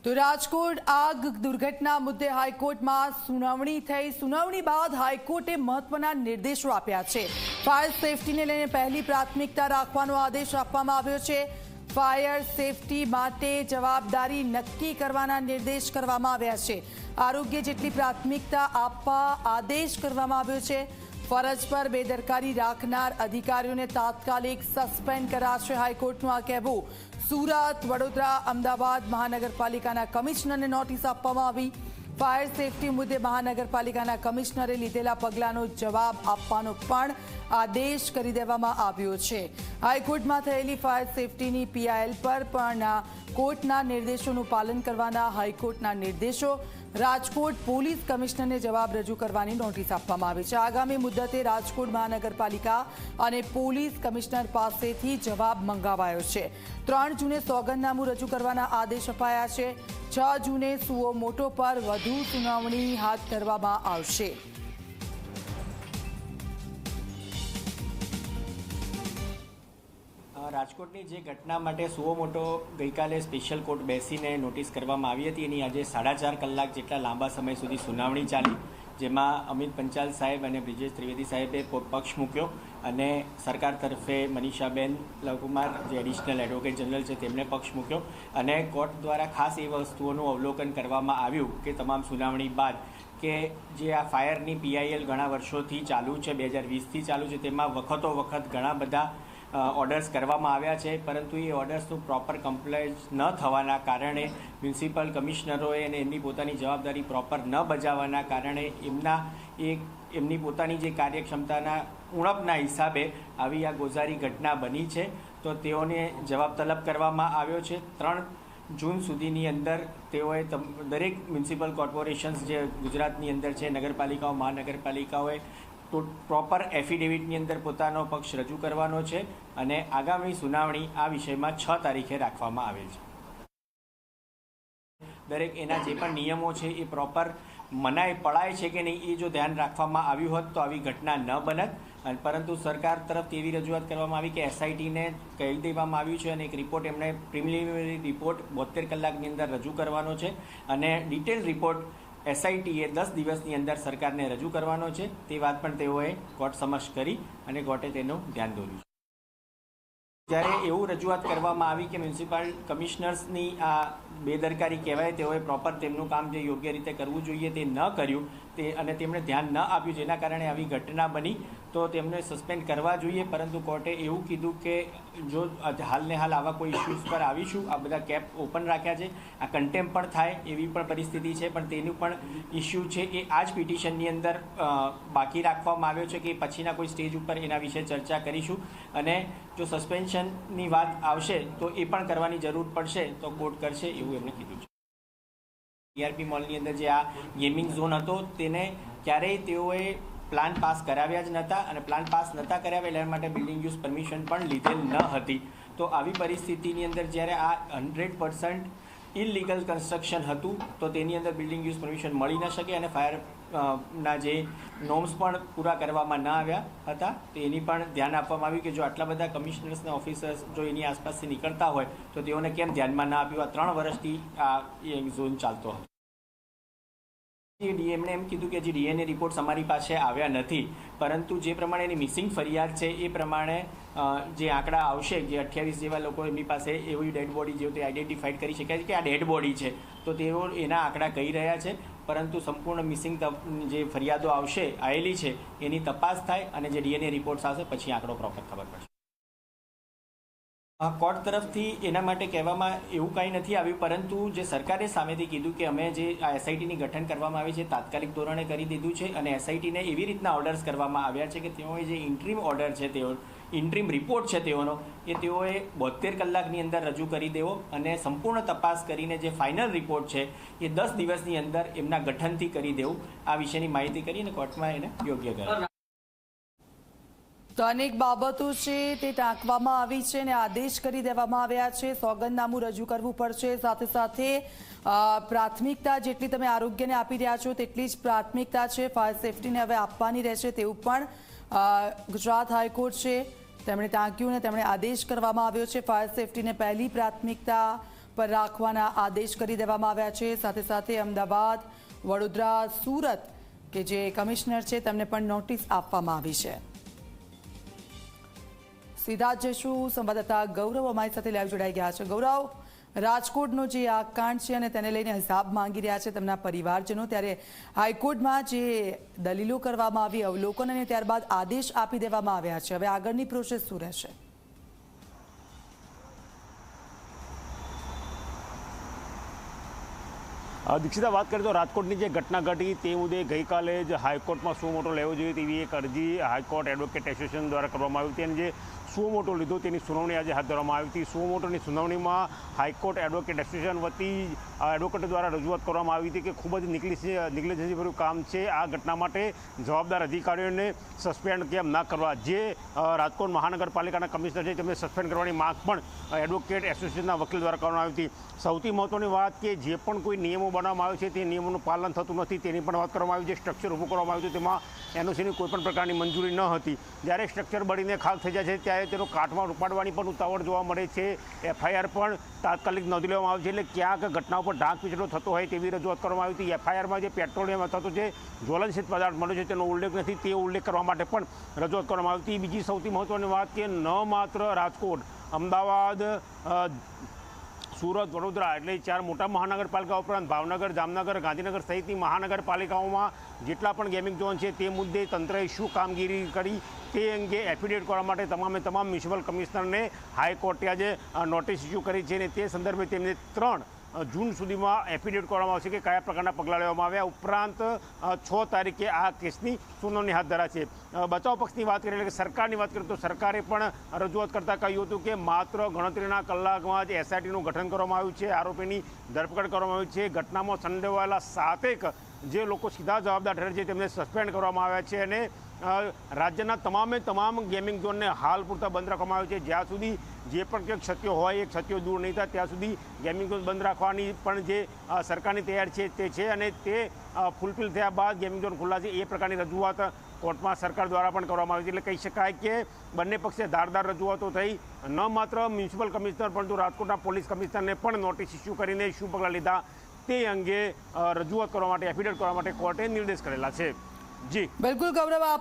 તો રાજકોટ આગ દુર્ઘટના મુદ્દે હાઈકોર્ટમાં સુનાવણી થઈ। સુનાવણી બાદ હાઈકોર્ટે મહત્વના નિર્દેશો આપ્યા છે। ફાયર સેફટીને લઈને પહેલી પ્રાથમિકતા રાખવાનો આદેશ આપવામાં આવ્યો છે। ફાયર સેફટી માટે જવાબદારી નક્કી કરવાના નિર્દેશ કરવામાં આવ્યા છે। આરોગ્ય જેટલી પ્રાથમિકતા આપવા આદેશ કરવામાં આવ્યો છે। ફરજ પર બેદરકારી રાખનાર અધિકારીઓને તાત્કાલિક સસ્પેન્ડ કરાશે। હાઈકોર્ટનું આ કહેવું। સુરત, વડોદરા, અમદાવાદ મહાનગરપાલિકાના કમિશનરને નોટિસ આપવામાં આવી। ફાયર સેફટી મુદ્દે મહાનગરપાલિકાના કમિશનરે લીધેલા પગલાંનો જવાબ આપવાનો પણ આદેશ કરી દેવામાં આવ્યો છે। હાઈકોર્ટમાં થયેલી ફાયર સેફટીની પીઆઈએલ પર પણ કોર્ટના નિર્દેશોનું પાલન કરવાના હાઈકોર્ટના નિર્દેશો। રાજકોટ પોલીસ કમિશનરને જવાબ રજૂ કરવાની નોટિસ આપવામાં આવી છે। આગામી મુદ્દતે રાજકોટ મહાનગરપાલિકા અને પોલીસ કમિશનર પાસેથી જવાબ મંગાવાયો છે। 3 જૂને સોગંદનામું રજૂ કરવાના આદેશ અપાયા છે। 6 જૂને સુઓ મોટો પર વધુ સુનાવણી હાથ ધરવામાં આવશે। રાજકોટની જે ઘટના માટે સુઓ મોટો ગઈકાલે સ્પેશિયલ કોર્ટ બેસીને નોટિસ કરવામાં આવી હતી, એની આજે 4.5 કલાક જેટલા લાંબા સમય સુધી સુનાવણી ચાલી, જેમાં અમિત પંચાલ સાહેબ અને બ્રિજેશ ત્રિવેદી સાહેબે પક્ષ મૂક્યો અને સરકાર તરફે મનીષાબેન લવકુમાર જે એડિશનલ એડવોકેટ જનરલ છે તેમણે પક્ષ મૂક્યો અને કોર્ટ દ્વારા ખાસ એ વસ્તુઓનું અવલોકન કરવામાં આવ્યું કે તમામ સુનાવણી બાદ કે જે આ ફાયરની પીઆઈએલ ઘણા વર્ષોથી ચાલુ છે, 2020થી ચાલુ છે, તેમાં વખતો વખત ઘણા બધા ઓર્ડર્સ કરવામાં આવ્યા છે, પરંતુ એ ઓર્ડર્સનું પ્રોપર કમ્પ્લાયન્સ ન થવાના કારણે મ્યુનિસિપલ કમિશનરોએ અને એમની પોતાની જવાબદારી પ્રોપર ન બજાવવાના કારણે એમની પોતાની જે કાર્યક્ષમતાના ઉણપના હિસાબે આવી આ ગોઝારી ઘટના બની છે। તો તેઓને જવાબ તલબ કરવામાં આવ્યો છે। 3 જૂન સુધીની અંદર તેઓએ દરેક મ્યુનિસિપલ કોર્પોરેશન્સ જે ગુજરાતની અંદર છે, નગરપાલિકાઓ, મહાનગરપાલિકાઓએ પ્રોપર એફિડેવિટની અંદર પોતાનો પક્ષ રજૂ કરવાનો છે અને આગામી સુનાવણી આ વિષયમાં 6 તારીખે રાખવામાં આવેલ છે। દરેક એના જે પણ નિયમો છે એ પ્રોપર મનાય પડાય છે કે નહીં એ જો ધ્યાન રાખવામાં આવ્યું હોત તો આવી ઘટના ન બનત, પરંતુ સરકાર તરફથી એવી રજૂઆત કરવામાં આવી કે એસઆઈટીને કહી દેવામાં આવ્યું છે અને એક રિપોર્ટ એમણે પ્રિલિમિનરી રિપોર્ટ 72 કલાકની અંદર રજૂ કરવાનો છે અને ડિટેલ રિપોર્ટ એસઆઈટીએ 10 દિવસની અંદર સરકારને રજૂ કરવાનો છે। તે વાત પણ તેઓએ કોર્ટ સમક્ષ કરી અને કોર્ટે તેનું ધ્યાન દોર્યું છે। જ્યારે એવું રજૂઆત કરવામાં આવી કે મ્યુનિસિપલ કમિશનર્સની આ બેદરકારી કહેવાય, તેઓએ પ્રોપર તેમનું કામ જે યોગ્ય રીતે કરવું જોઈએ તે ન કર્યું અને તેમણે ધ્યાન ન આપ્યું, જેના કારણે આવી ઘટના બની, તો તેમને સસ્પેન્ડ કરવા જોઈએ, પરંતુ કોર્ટે એવું કીધું કે જો હાલને હાલ આવા કોઈ ઇસ્યુઝ પર આવીશું, આ બધા કેપ ઓપન રાખ્યા છે, આ કન્ટેમ્પ પણ થાય એવી પણ પરિસ્થિતિ છે, પણ તેનું પણ ઇસ્યુ છે એ આ જ પિટિશનની અંદર બાકી રાખવામાં આવ્યો છે કે પછીના કોઈ સ્ટેજ ઉપર એના વિશે ચર્ચા કરીશું અને જો સસ્પેન્શનની વાત આવશે તો એ પણ કરવાની જરૂર પડશે તો કોર્ટ કરશે એવું એમણે કીધું છે। ટીઆરપી મોલની અંદર જે આ ગેમિંગ ઝોન હતો તેને ક્યારેય તેઓએ પ્લાન પાસ કરાવ્યા જ નહોતા અને પ્લાન પાસ નહોતા કરાવ્યા એના માટે બિલ્ડિંગ યુઝ પરમિશન પણ લીધેલ ન હતી। તો આવી પરિસ્થિતિની અંદર જ્યારે આ 100% ઇલીગલ કન્સ્ટ્રક્શન હતું તો તેની અંદર બિલ્ડિંગ યુઝ પરમિશન મળી ન શકે અને ફાયરના જે નોર્મ્સ પણ પૂરા કરવામાં ન આવ્યા હતા, તો એની પણ ધ્યાન આપવામાં આવ્યું કે જો આટલા બધા કમિશનર્સના ઓફિસર્સ જો એની આસપાસથી નીકળતા હોય તો તેઓને કેમ ધ્યાનમાં ના આપ્યું। આ 3 વર્ષથી આ ઝોન ચાલતો હતો। ડીએમણે એમ કીધું કે જે ડીએનએ રિપોર્ટ્સ અમારી પાસે આવ્યા નથી, પરંતુ જે પ્રમાણે એની મિસિંગ ફરિયાદ છે એ પ્રમાણે જે આંકડા આવશે, જે 28 જેવા લોકો એમની પાસે એવી ડેડ બોડી જેઓ તે આઈડેન્ટિફાઈડ કરી શકાય છે કે આ ડેડ બોડી છે, તો તેઓ એના આંકડા કહી રહ્યા છે, પરંતુ સંપૂર્ણ મિસિંગ જે ફરિયાદો આવશે આવેલી છે એની તપાસ થાય અને જે ડીએનએ રિપોર્ટ્સ આવશે પછી આંકડો પ્રોપર ખબર પડશે। કોર્ટ તરફથી એના માટે કહેવામાં એવું કાંઈ નથી આવ્યું, પરંતુ જે સરકારે સામેથી કીધું કે અમે જે આ એસઆઈટીની ગઠન કરવામાં આવી છે તાત્કાલિક ધોરણે કરી દીધું છે અને એસઆઈટીને એવી રીતના ઓર્ડર્સ કરવામાં આવ્યા છે કે તેઓએ જે ઇન્ટ્રીમ ઓર્ડર છે, તેઓ ઇન્ટ્રીમ રિપોર્ટ છે તેઓનો એ તેઓએ 72 કલાકની અંદર રજૂ કરી દેવો અને સંપૂર્ણ તપાસ કરીને જે ફાઇનલ રિપોર્ટ છે એ 10 દિવસની અંદર એમના ગઠનથી કરી દેવું, આ વિશેની માહિતી કરી અને કોર્ટમાં એને યોગ્ય કરે। તો અનેક બાબતો છે તે ટાંકવામાં આવી છે અને આદેશ કરી દેવામાં આવ્યા છે। સોગંદનામું રજૂ કરવું પડશે, સાથે સાથે પ્રાથમિકતા જેટલી તમે આરોગ્યને આપી રહ્યા છો તેટલી જ પ્રાથમિકતા છે ફાયર સેફટીને હવે આપવાની રહેશે, તેવું પણ ગુજરાત હાઈકોર્ટ છે તેમણે ટાંક્યું અને તેમણે આદેશ કરવામાં આવ્યો છે। ફાયર સેફટીને પહેલી પ્રાથમિકતા પર રાખવાના આદેશ કરી દેવામાં આવ્યા છે। સાથે સાથે અમદાવાદ, વડોદરા, સુરત કે જે કમિશનર છે તેમને પણ નોટિસ આપવામાં આવી છે। સીધા જશું સંવાદદાતા ગૌરવ અમારી સાથે લાઈવ જોડાઈ ગયા છે। ગૌરવ, રાજકોટનો જે આ કાંડ છે અને તેને લઈને હિસાબ માંગી રહ્યા છે તેમના પરિવારજનો, ત્યારે હાઈકોર્ટમાં જે દલીલો કરવામાં આવી, અવલોકન અને ત્યારબાદ આદેશ આપી દેવામાં આવ્યા છે। હવે આગળની પ્રોસેસ શું રહેશે? દીક્ષિતા, વાત કરીએ તો રાજકોટની જે ઘટના ઘટી તે મુદ્દે ગઈકાલે જ હાઈકોર્ટમાં સુઓ મોટો લેવો જોઈએ તેવી એક અરજી હાઈકોર્ટ એડવોકેટ એસોસિએશન દ્વારા કરવામાં આવી હતી અને જે સુઓ મોટો લીધો તેની સુનાવણી આજે હાથ ધરવામાં આવી હતી। સુઓ મોટોની સુનાવણીમાં હાઈકોર્ટ એડવોકેટ એસોસિએશન વતી એડવોકેટો દ્વારા રજૂઆત કરવામાં આવી હતી કે ખૂબ જ નિગ્લિજન્સીભર્યું કામ છે, આ ઘટના માટે જવાબદાર અધિકારીઓને સસ્પેન્ડ કેમ ના કરવા, જે રાજકોટ મહાનગરપાલિકાના કમિશનર છે તેમને સસ્પેન્ડ કરવાની માંગ પણ એડવોકેટ એસોસિએશનના વકીલ દ્વારા કરવામાં આવી હતી। સૌથી મહત્વની વાત કે જે પણ કોઈ નિયમો બનાવવામાં આવે છે તે નિયમોનું પાલન થતું નથી તેની પણ વાત કરવામાં આવી છે। સ્ટ્રક્ચર ઊભું કરવામાં આવ્યું હતું તેમાં એનઓસીની કોઈપણ પ્રકારની મંજૂરી ન હતી, જ્યારે સ્ટ્રક્ચર બળીને ખાક થઈ જાય છે ત્યારે તેનો કાટમાં ઉપાડવાની પણ ઉતાવળ જોવા મળે છે। એફઆઈઆર પણ તાત્કાલિક નોંધી લેવામાં આવે છે, એટલે ક્યાંક ઘટના ઉપર ઢાંક પીછડો થતો હોય તેવી રજૂઆત કરવામાં આવી હતી। એફઆઈઆરમાં જે પેટ્રોલિયમ થતો જે જ્વલનશીલ પદાર્થ મળ્યો છે તેનો ઉલ્લેખ નથી, તે ઉલ્લેખ કરવા માટે પણ રજૂઆત કરવામાં આવી હતી। બીજી સૌથી મહત્વની વાત કે ન માત્ર રાજકોટ, અમદાવાદ, સુરત, વડોદરા એટલે 4 મોટા મહાનગરપાલિકા ઉપરાંત ભાવનગર, જામનગર, ગાંધીનગર સહિતની મહાનગરપાલિકાઓમાં જેટલા પણ ગેમિંગ ઝોન છે તે મુદ્દે તંત્રએ શું કામગીરી કરી તે અંગે એફિડેવિટ કરવા માટે તમામ મ્યુનિસિપલ કમિશનરને હાઈકોર્ટે આજે નોટિસ ઇસ્યુ કરી છે અને તે સંદર્ભે તેમને 3 જૂન સુધીમાં એફિડેવિટ કરવામાં આવશે કે કયા પ્રકારના પગલાં લેવામાં આવ્યા। ઉપરાંત 6 તારીખે આ કેસની સુનાવણી હાથ ધરાશે। બચાવ પક્ષની વાત કરીએ એટલે કે સરકારની વાત કરીએ તો સરકારે પણ રજૂઆત કરતાં કહ્યું હતું કે માત્ર ગણતરીના કલાકમાં જ એસઆઈટીનું ગઠન કરવામાં આવ્યું છે, આરોપીની ધરપકડ કરવામાં આવી છે, ઘટનામાં સંડોવાયેલા 7 જે લોકો સીધા જવાબદાર ઠરે છે તેમને સસ્પેન્ડ કરવામાં આવ્યા છે અને રાજ્યના તમામ ગેમિંગ ઝોનને હાલ પૂરતા બંધ રાખવામાં આવે છે। જ્યાં સુધી જે પણ કંઈક ક્ષતિઓ હોય એ ક્ષતિઓ દૂર નહીં થાય ત્યાં સુધી ગેમિંગ ઝોન બંધ રાખવાની પણ જે સરકારની તૈયારી છે તે છે અને તે ફૂલફિલ થયા બાદ ગેમિંગ ઝોન ખુલ્લા છે એ પ્રકારની રજૂઆત કોર્ટમાં સરકાર દ્વારા પણ કરવામાં આવી છે। એટલે કહી શકાય કે બંને પક્ષે ધારદાર રજૂઆતો થઈ, ન માત્ર મ્યુનિસિપલ કમિશનર પરંતુ રાજકોટના પોલીસ કમિશનરને પણ નોટિસ ઇસ્યુ કરીને શું પગલાં લીધા તે અંગે રજૂઆત કરવા માટે, એફિડેવિટ કરવા માટે કોર્ટે નિર્દેશ કરેલા છે। જી બિલકુલ ગૌરવ,